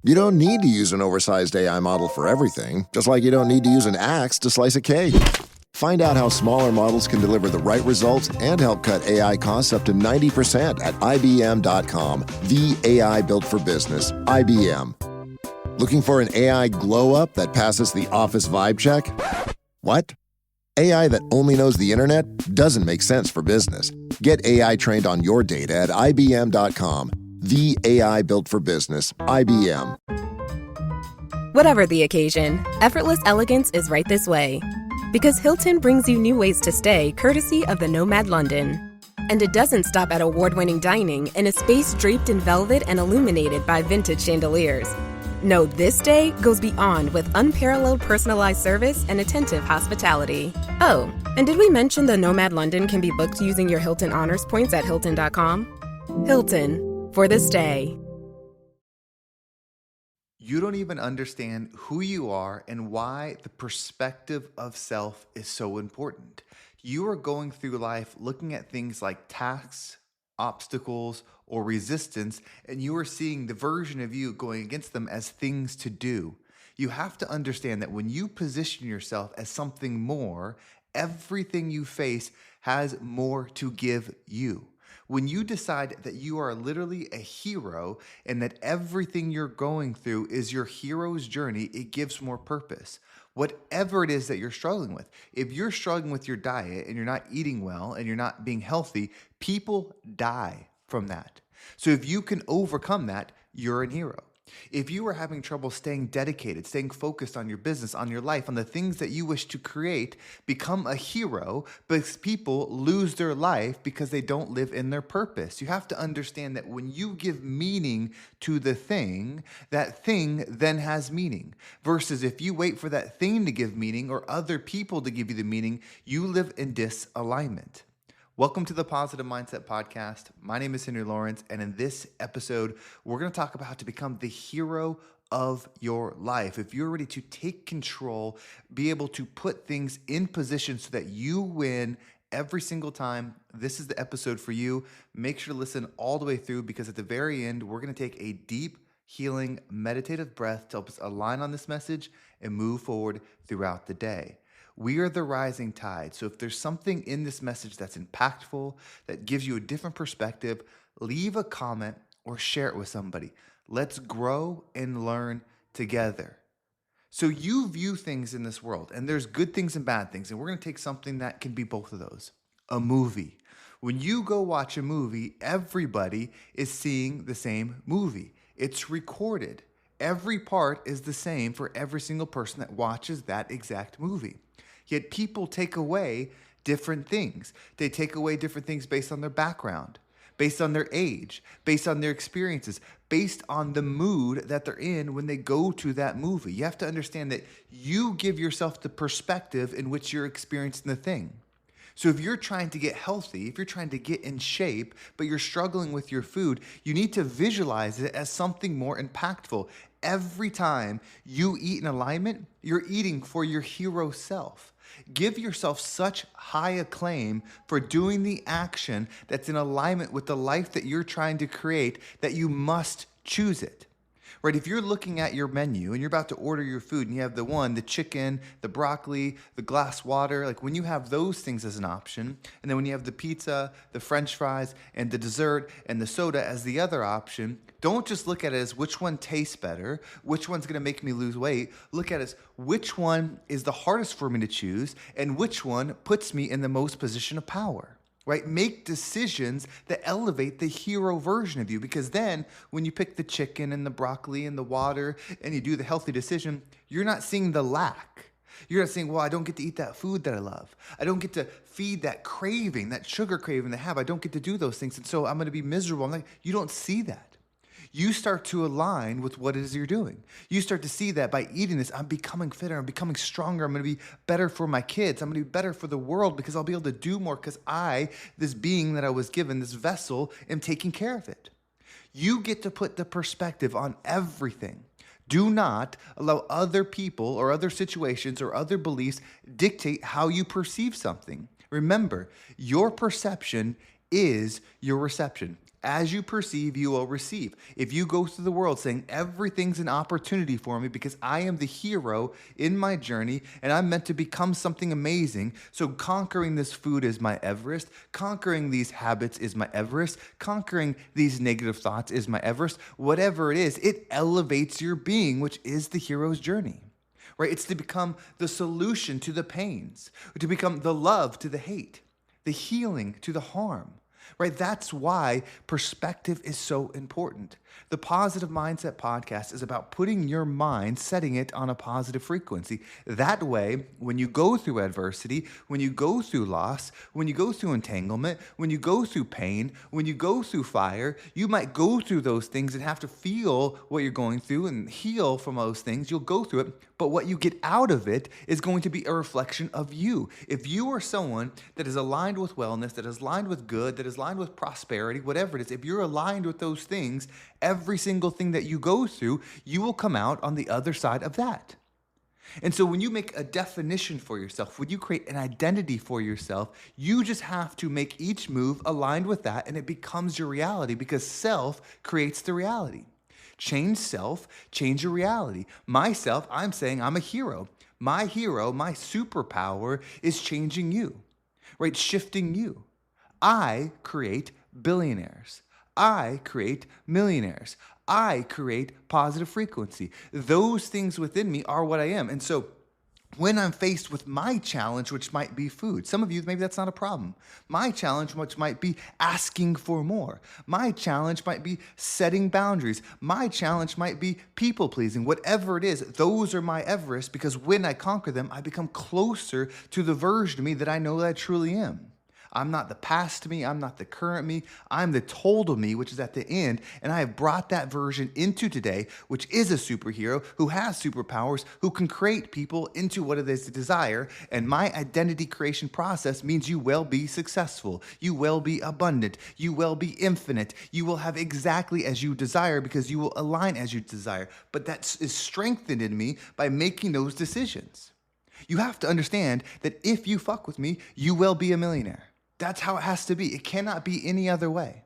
You don't need to use an oversized AI model for everything, just like you don't need to use an axe to slice a cake. Find out how smaller models can deliver the right results and help cut AI costs up to 90% at IBM.com. The AI built for business. IBM. Looking for an AI glow-up that passes the office vibe check? What? AI that only knows the internet doesn't make sense for business. Get AI trained on your data at IBM.com. The AI built for business. IBM. Whatever the occasion, effortless elegance is right this way. Because Hilton brings you new ways to stay courtesy of the Nomad London. And it doesn't stop at award-winning dining in a space draped in velvet and illuminated by vintage chandeliers. No, this day goes beyond with unparalleled personalized service and attentive hospitality. Oh, and did we mention the Nomad London can be booked using your Hilton Honors points at Hilton.com? Hilton, for the stay. You don't even understand who you are and why the perspective of self is so important. You are going through life looking at things like tasks, obstacles, or resistance, and you are seeing the version of you going against them as things to do. You have to understand that when you position yourself as something more, everything you face has more to give you. When you decide that you are literally a hero and that everything you're going through is your hero's journey, it gives more purpose. Whatever it is that you're struggling with, if you're struggling with your diet and you're not eating well and you're not being healthy, people die from that. So if you can overcome that, you're a hero. If you are having trouble staying dedicated, staying focused on your business, on your life, on the things that you wish to create, become a hero, because people lose their life because they don't live in their purpose. You have to understand that when you give meaning to the thing, that thing then has meaning. Versus if you wait for that thing to give meaning or other people to give you the meaning, you live in disalignment. Welcome to the Positive Mindset Podcast. My name is Henry Lawrence, and in this episode, we're going to talk about how to become the hero of your life. If you're ready to take control, be able to put things in position so that you win every single time, this is the episode for you. Make sure to listen all the way through, because at the very end, we're going to take a deep, healing, meditative breath to help us align on this message and move forward throughout the day. We are the rising tide. So if there's something in this message that's impactful, that gives you a different perspective, leave a comment or share it with somebody. Let's grow and learn together. So you view things in this world, and there's good things and bad things. And we're going to take something that can be both of those. A movie. When you go watch a movie, everybody is seeing the same movie. It's recorded. Every part is the same for every single person that watches that exact movie. Yet people take away different things. They take away different things based on their background, based on their age, based on their experiences, based on the mood that they're in when they go to that movie. You have to understand that you give yourself the perspective in which you're experiencing the thing. So if you're trying to get healthy, if you're trying to get in shape, but you're struggling with your food, you need to visualize it as something more impactful. Every time you eat in alignment, you're eating for your hero self. Give yourself such high acclaim for doing the action that's in alignment with the life that you're trying to create that you must choose it. Right? If you're looking at your menu and you're about to order your food and you have the chicken, the broccoli, the glass water, like when you have those things as an option, and then when you have the pizza, the French fries, and the dessert, and the soda as the other option, don't just look at it as which one tastes better, which one's going to make me lose weight. Look at it as which one is the hardest for me to choose, and which one puts me in the most position of power. Right? Make decisions that elevate the hero version of you, because then when you pick the chicken and the broccoli and the water and you do the healthy decision, you're not seeing the lack. You're not saying, well, I don't get to eat that food that I love. I don't get to feed that craving, that sugar craving they have. I don't get to do those things. And so I'm going to be miserable. I'm like, you don't see that. You start to align with what it is you're doing. You start to see that by eating this, I'm becoming fitter, I'm becoming stronger, I'm going to be better for my kids, I'm going to be better for the world because I'll be able to do more because I, this being that I was given, this vessel, am taking care of it. You get to put the perspective on everything. Do not allow other people or other situations or other beliefs dictate how you perceive something. Remember, your perception is your reception. As you perceive, you will receive. If you go through the world saying everything's an opportunity for me because I am the hero in my journey and I'm meant to become something amazing, so conquering this food is my Everest, conquering these habits is my Everest, conquering these negative thoughts is my Everest, whatever it is, it elevates your being, which is the hero's journey. Right? It's to become the solution to the pains, to become the love to the hate, the healing to the harm. Right? That's why perspective is so important. The Positive Mindset Podcast is about putting your mind, setting it on a positive frequency. That way, when you go through adversity, when you go through loss, when you go through entanglement, when you go through pain, when you go through fire, you might go through those things and have to feel what you're going through and heal from those things. You'll go through it, but what you get out of it is going to be a reflection of you. If you are someone that is aligned with wellness, that is aligned with good, that is aligned with prosperity, whatever it is, if you're aligned with those things, every single thing that you go through, you will come out on the other side of that. And so when you make a definition for yourself, when you create an identity for yourself, you just have to make each move aligned with that, and it becomes your reality because self creates the reality. Change self, change your reality. Myself, I'm saying I'm a hero. My hero, my superpower is changing you, right? Shifting you. I create billionaires. I create millionaires. I create positive frequency. Those things within me are what I am. And so when I'm faced with my challenge, which might be food, some of you, maybe that's not a problem. My challenge, which might be asking for more. My challenge might be setting boundaries. My challenge might be people pleasing. Whatever it is, those are my Everest because when I conquer them, I become closer to the version of me that I know that I truly am. I'm not the past me. I'm not the current me. I'm the total me, which is at the end. And I have brought that version into today, which is a superhero who has superpowers, who can create people into what it is they desire. And my identity creation process means you will be successful. You will be abundant. You will be infinite. You will have exactly as you desire because you will align as you desire. But that is strengthened in me by making those decisions. You have to understand that if you fuck with me, you will be a millionaire. That's how it has to be. It cannot be any other way.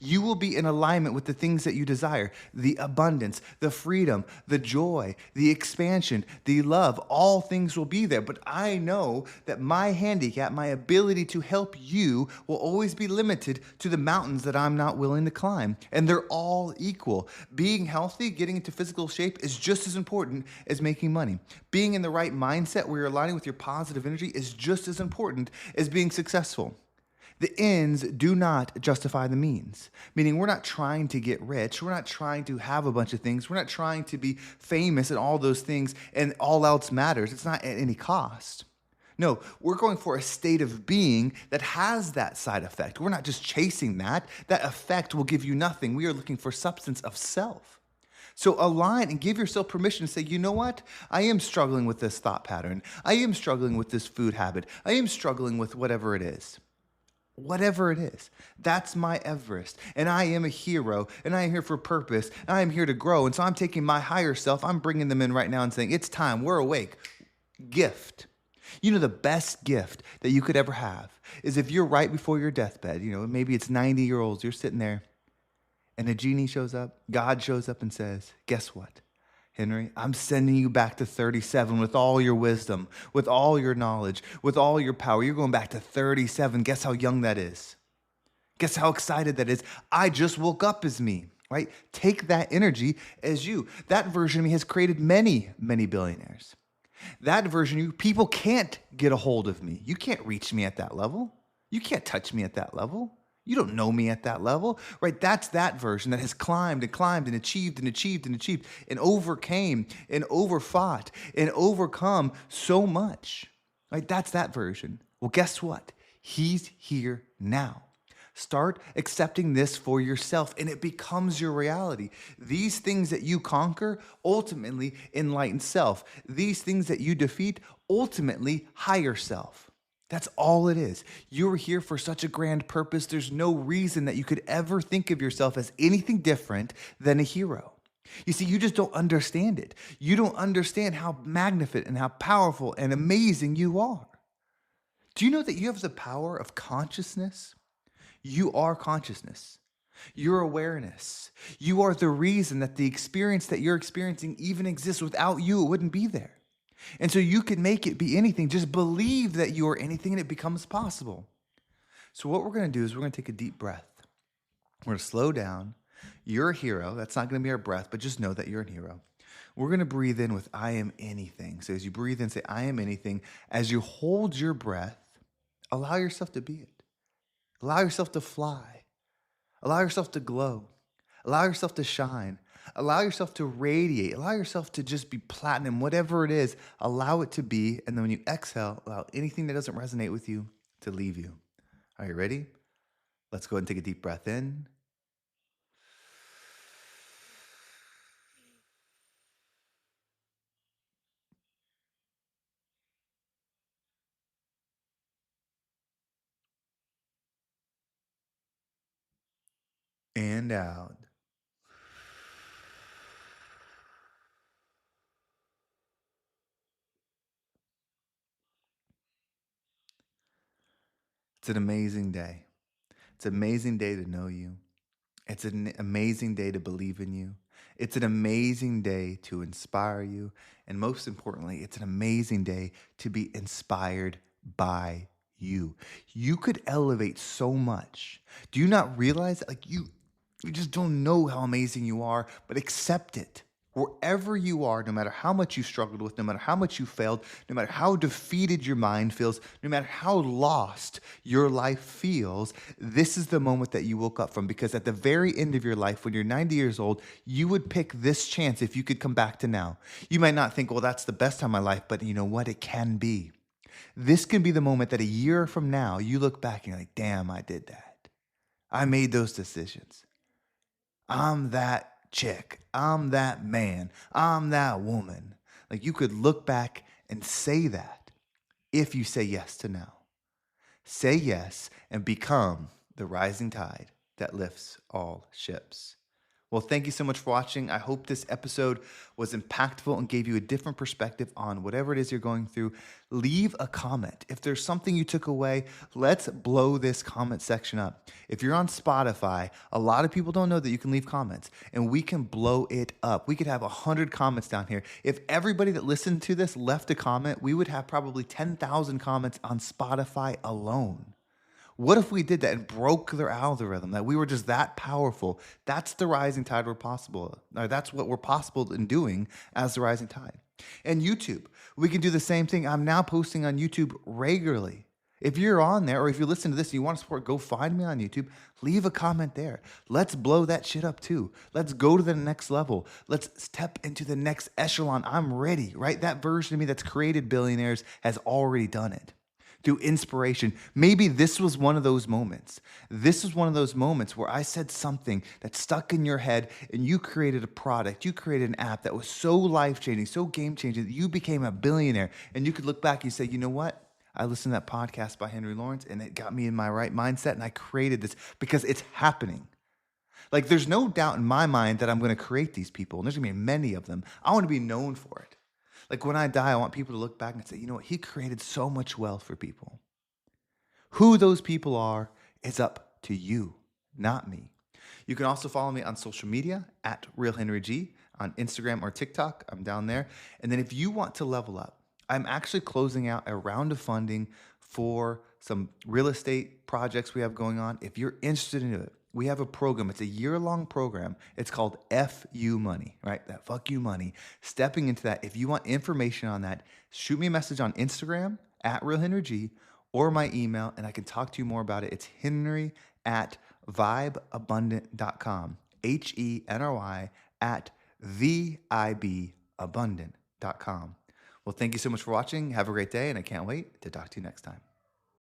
You will be in alignment with the things that you desire, the abundance, the freedom, the joy, the expansion, the love. All things will be there. But I know that my handicap, my ability to help you will always be limited to the mountains that I'm not willing to climb. And they're all equal. Being healthy, getting into physical shape is just as important as making money. Being in the right mindset where you're aligning with your positive energy is just as important as being successful. The ends do not justify the means, meaning we're not trying to get rich. We're not trying to have a bunch of things. We're not trying to be famous and all those things and all else matters. It's not at any cost. No, we're going for a state of being that has that side effect. We're not just chasing that. That effect will give you nothing. We are looking for substance of self. So align and give yourself permission to say, you know what? I am struggling with this thought pattern. I am struggling with this food habit. I am struggling with whatever it is. Whatever it is, that's my Everest. And I am a hero, and I am here for purpose, and I am here to grow. And so I'm taking my higher self, I'm bringing them in right now and saying, it's time, we're awake. Gift. You know, the best gift that you could ever have is if you're right before your deathbed, you know, maybe it's 90-year-olds, you're sitting there, and a genie shows up, God shows up and says, guess what? Henry, I'm sending you back to 37 with all your wisdom, with all your knowledge, with all your power. You're going back to 37. Guess how young that is? Guess how excited that is? I just woke up as me, right? Take that energy as you. That version of me has created many, many billionaires. That version of you, people can't get a hold of me. You can't reach me at that level. You can't touch me at that level. You don't know me at that level, right? That's that version that has climbed and climbed and achieved and achieved and achieved and overcame and overfought and overcome so much, right? That's that version. Well, guess what? He's here now. Start accepting this for yourself and it becomes your reality. These things that you conquer ultimately enlighten self. These things that you defeat ultimately higher self. That's all it is. You're here for such a grand purpose. There's no reason that you could ever think of yourself as anything different than a hero. You see, you just don't understand it. You don't understand how magnificent and how powerful and amazing you are. Do you know that you have the power of consciousness? You are consciousness. Your awareness. You are the reason that the experience that you're experiencing even exists. Without you, it wouldn't be there. And so you can make it be anything. Just believe that you are anything and it becomes possible. So what we're going to do is we're going to take a deep breath. We're going to slow down. You're a hero. That's not going to be our breath, but just know that you're a hero. We're going to breathe in with I am anything. So as you breathe in, say I am anything. As you hold your breath, allow yourself to be it. Allow yourself to fly. Allow yourself to glow. Allow yourself to shine. Allow yourself to radiate. Allow yourself to just be platinum, whatever it is. Allow it to be. And then when you exhale, allow anything that doesn't resonate with you to leave you. Are you ready? Let's go ahead and take a deep breath in. And out. It's an amazing day. It's an amazing day to know you. It's an amazing day to believe in you. It's an amazing day to inspire you. And most importantly, it's an amazing day to be inspired by you. You could elevate so much. Do you not realize that? You just don't know how amazing you are, but accept it. Wherever you are, no matter how much you struggled with, no matter how much you failed, no matter how defeated your mind feels, no matter how lost your life feels, this is the moment that you woke up from. Because at the very end of your life, when you're 90 years old, you would pick this chance if you could come back to now. You might not think, well, that's the best time of my life, but you know what? It can be. This can be the moment that a year from now, you look back and you're like, damn, I did that. I made those decisions. I'm that chick. I'm that man. I'm that woman. Like you could look back and say that if you say yes to now. Say yes and become the rising tide that lifts all ships. Well, thank you so much for watching. I hope this episode was impactful and gave you a different perspective on whatever it is you're going through. Leave a comment. If there's something you took away, let's blow this comment section up. If you're on Spotify, a lot of people don't know that you can leave comments, and we can blow it up. We could have 100 comments down here. If everybody that listened to this left a comment, we would have probably 10,000 comments on Spotify alone. What if we did that and broke their algorithm, that we were just that powerful? That's the rising tide we're possible. Or that's what we're possible in doing as the rising tide. And YouTube, we can do the same thing. I'm now posting on YouTube regularly. If you're on there, or if you listen to this and you want to support, go find me on YouTube. Leave a comment there. Let's blow that shit up too. Let's go to the next level. Let's step into the next echelon. I'm ready, right? That version of me that's created billionaires has already done it. Through inspiration. Maybe this was one of those moments. This was one of those moments where I said something that stuck in your head and you created a product, you created an app that was so life-changing, so game-changing that you became a billionaire. And you could look back and you say, you know what? I listened to that podcast by Henry Lawrence and it got me in my right mindset and I created this because it's happening. Like there's no doubt in my mind that I'm going to create these people and there's going to be many of them. I want to be known for it. Like when I die, I want people to look back and say, you know what? He created so much wealth for people. Who those people are is up to you, not me. You can also follow me on social media at RealHenryG on Instagram or TikTok. I'm down there. And then if you want to level up, I'm actually closing out a round of funding for some real estate projects we have going on. If you're interested in it, we have a program. It's a year-long program. It's called FU Money, right? That fuck you money. Stepping into that. If you want information on that, shoot me a message on Instagram at RealHenryG or my email, and I can talk to you more about it. It's henry@vibeabundant.com. HENRY at VIBabundant.com. Well, thank you so much for watching. Have a great day, and I can't wait to talk to you next time.